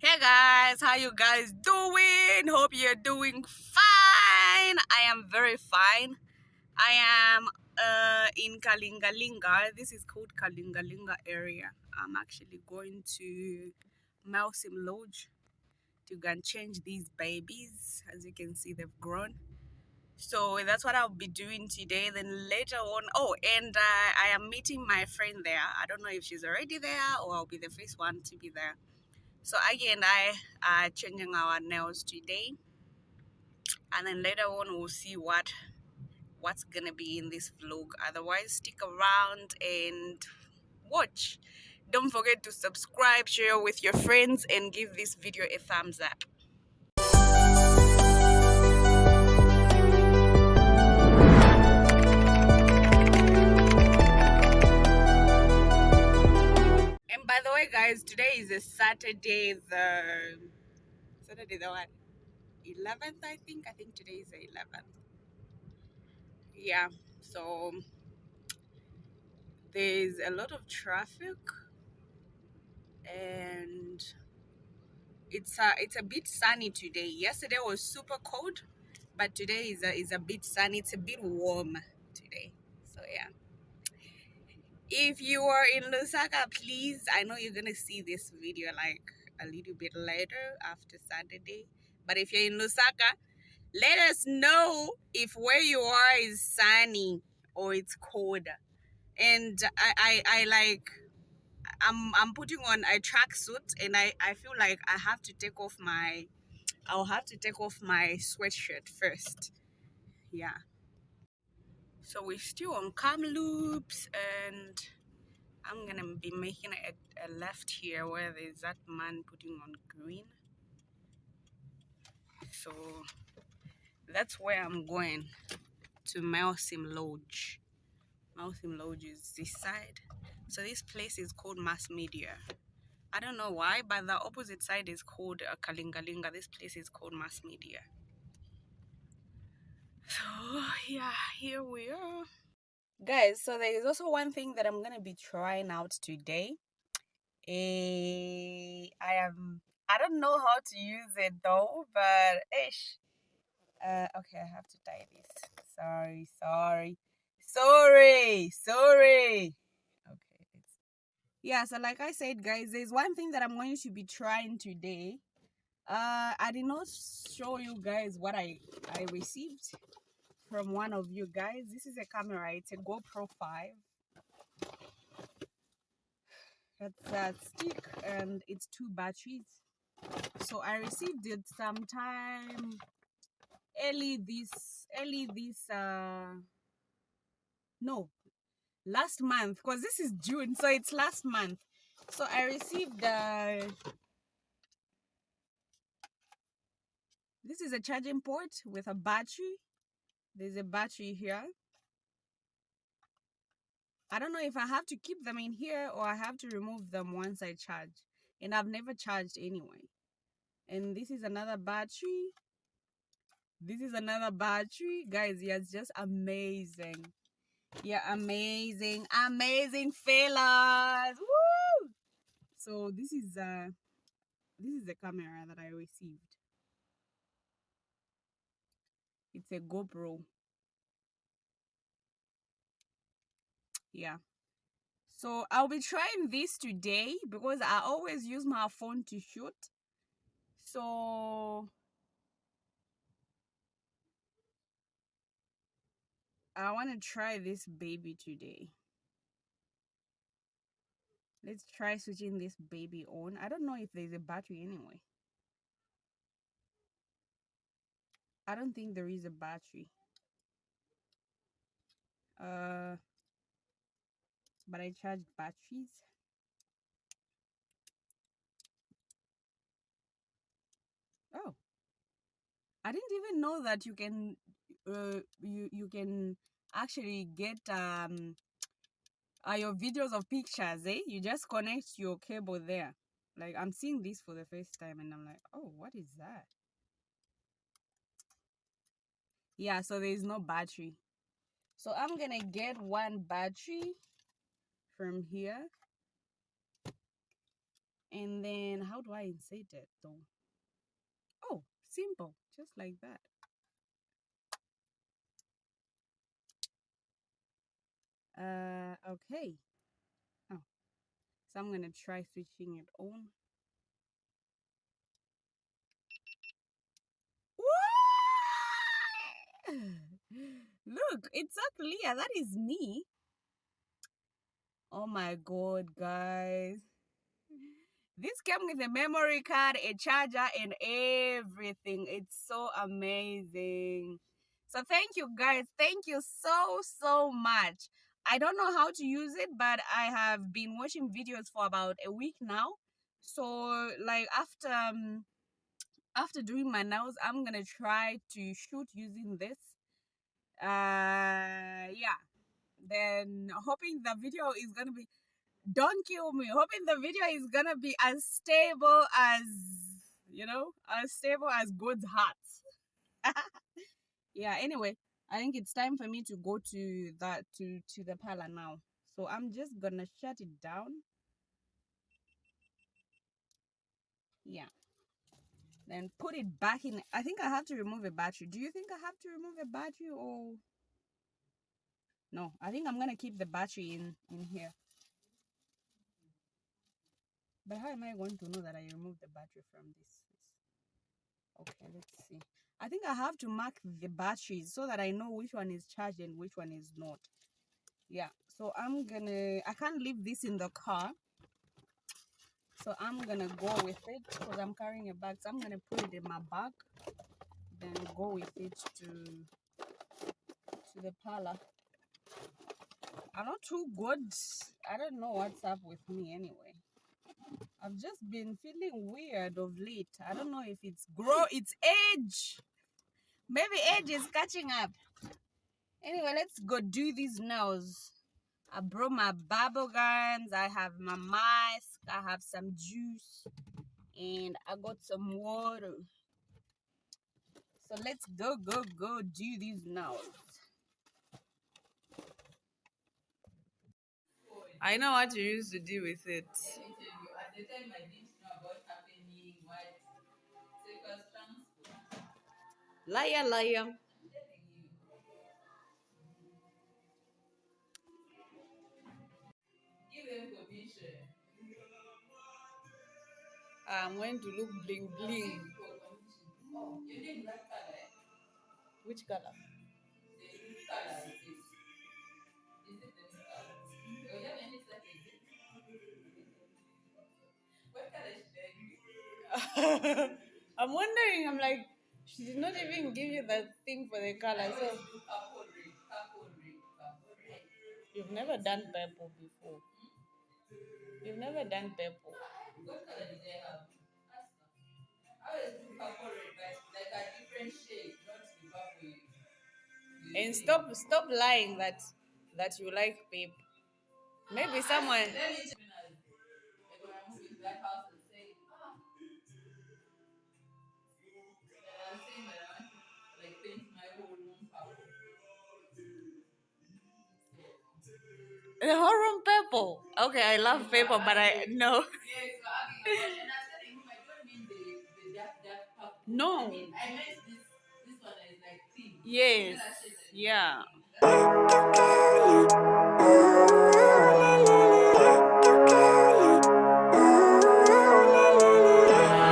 Hey guys, how you guys doing? Hope you're doing fine. I am very fine. I am in Kalingalinga. This is called Kalingalinga area. I'm actually going to Malsim Lodge to go and change these babies. As you can see, they've grown. So that's what I'll be doing today. Then later on, and I am meeting my friend there. I don't know if she's already there or I'll be the first one to be there. So again, I are changing our nails today, and then later on we'll see what's gonna be in this vlog. Otherwise, stick around and watch. Don't forget to subscribe, share with your friends, and give this video a thumbs up. And by the way, guys, today is a Saturday, the what? 11th, I think. I think today is the 11th. Yeah. So there's a lot of traffic, and it's a bit sunny today. Yesterday was super cold, but today is a bit sunny. It's a bit warm today. So yeah. If you are in Lusaka, please, I know you're gonna see this video like a little bit later after Saturday. But if you're in Lusaka, let us know if where you are is sunny or it's cold. And I like I'm putting on a tracksuit, and I feel like I'll have to take off my sweatshirt first. Yeah. So we're still on Kamloops, and I'm gonna be making a left here where there's that man putting on green. So that's where I'm going, to Malsim Lodge. Malsim Lodge is this side. So this place is called Mass Media. I don't know why, but the opposite side is called Kalingalinga. This place is called Mass Media. So yeah, here we are. Guys, so there is also one thing that I'm gonna be trying out today. I don't know how to use it though, but ish. Okay, I have to tie this. Sorry. Okay. Yeah, so like I said, guys, there's one thing that I'm going to be trying today. I did not show you guys what I received from one of you guys. This is a camera. It's a GoPro 5. It's a stick and it's 2 batteries. So I received it sometime early this no, last month, because this is June, so it's last month. So I received this is a charging port with a battery. There's a battery here. I don't know if I have to keep them in here or I have to remove them once I charge. And I've never charged anyway. And this is another battery. This is another battery. Guys, yeah, it's just amazing. Yeah, amazing fellas. Woo! So this is the camera that I received. It's a GoPro. Yeah. So I'll be trying this today because I always use my phone to shoot. So I want to try this baby today. Let's try switching this baby on. I don't know if there's a battery anyway. I don't think there is a battery. But I charged batteries. Oh, I didn't even know that you can you can actually get your videos of pictures, eh? You just connect your cable there. Like, I'm seeing this for the first time and I'm like, oh, what is that? Yeah, so there is no battery. So I'm gonna get one battery from here, And then how do I insert it though? Oh, simple, just like that. Okay. Oh, so I'm gonna try switching it on. Look, it's so clear. That is me. Oh my god, guys. This came with a memory card, a charger, and everything. It's so amazing. So thank you, guys. Thank you so much. I don't know how to use it, but I have been watching videos for about a week now. So like after doing my nails, I'm gonna try to shoot using this. Yeah. Then hoping the video is gonna be, don't kill me, hoping the video is gonna be as stable as, as stable as God's heart. Yeah, anyway, I think it's time for me to go to the parlor now. So I'm just gonna shut it down. Yeah. Then put it back in. I think I have to remove a battery. Do you think I have to remove a battery, or no? I think I'm gonna keep the battery in here. But how am I going to know that I removed the battery from this? Okay, let's see. I think I have to mark the batteries so that I know which one is charged and which one is not. Yeah, so I can't leave this in the car. So I'm gonna go with it because I'm carrying a bag. So I'm gonna put it in my bag, then go with it to the parlor. I'm not too good. I don't know what's up with me anyway. I've just been feeling weird of late. I don't know if it's age. Maybe age is catching up. Anyway, let's go do these nails. I brought my bubble gums. I have my mask. I have some juice. And I got some water. So let's go do these nails. I know what you used to do with it. At the time, I didn't know about happening, what, take us transport. Liar, liar. I'm telling you. Give them commission. I'm going to look bling bling. Oh, you need that color, eh? Which color? The new color is this. Is it the new color? Oh, you have any such as it? What color should I do? I'm wondering, I'm like, she did not even give you that thing for the color. So do purple red, purple red, purple red. You've never done purple before. You've never done purple. What color did I have? Ask her. I always do purple red, but like a different shade, not the purple. And stop lying that you like paper. Maybe someone. Let me when I move into that house and say, and I'm saying that I want to like paint my whole room purple. The whole room purple. Okay, I love paper, but I no. Yeah, so and I'm telling him I don't mean the dark purple. No. I meant this one is like pink. Yes. Yeah.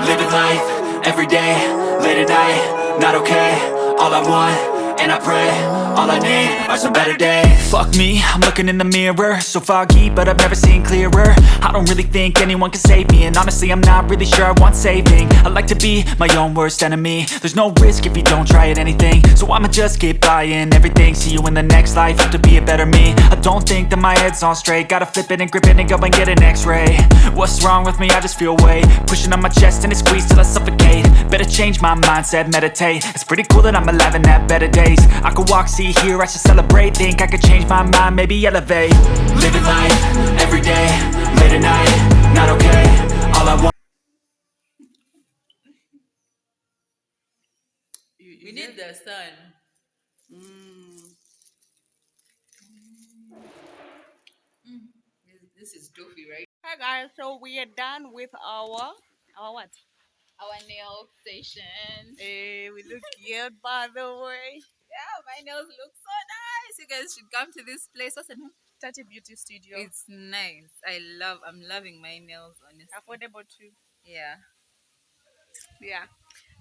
Living life, every day, late at night, not okay. All I want, and I pray, all I need are some better days. Fuck me, I'm looking in the mirror, so foggy, but I've never seen clearer. I don't really think anyone can save me, and honestly I'm not really sure I want saving. I like to be my own worst enemy. There's no risk if you don't try at anything, so I'ma just keep buying everything. See you in the next life, have to be a better me. I don't think that my head's on straight, gotta flip it and grip it and go and get an x-ray. What's wrong with me? I just feel weight pushing on my chest and it squeezes till I suffocate. Better change my mindset, meditate. It's pretty cool that I'm alive and have better days. I could walk, see, hear, I should celebrate. Think I could change my mind, maybe elevate. Living life, every day, late at night, not okay. All I want. We need the sun. This is toffee, right? Hi guys, so we are done with our what? Our nail session. Hey, we look good by the way. Yeah, my nails look so nice. You guys should come to this place. What's the name? Tati Beauty Studio. It's nice. I'm loving my nails, honestly. Affordable too. Yeah. Yeah.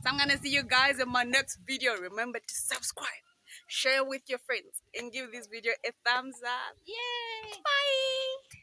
So I'm gonna see you guys in my next video. Remember to subscribe, share with your friends, and give this video a thumbs up. Yay! Bye.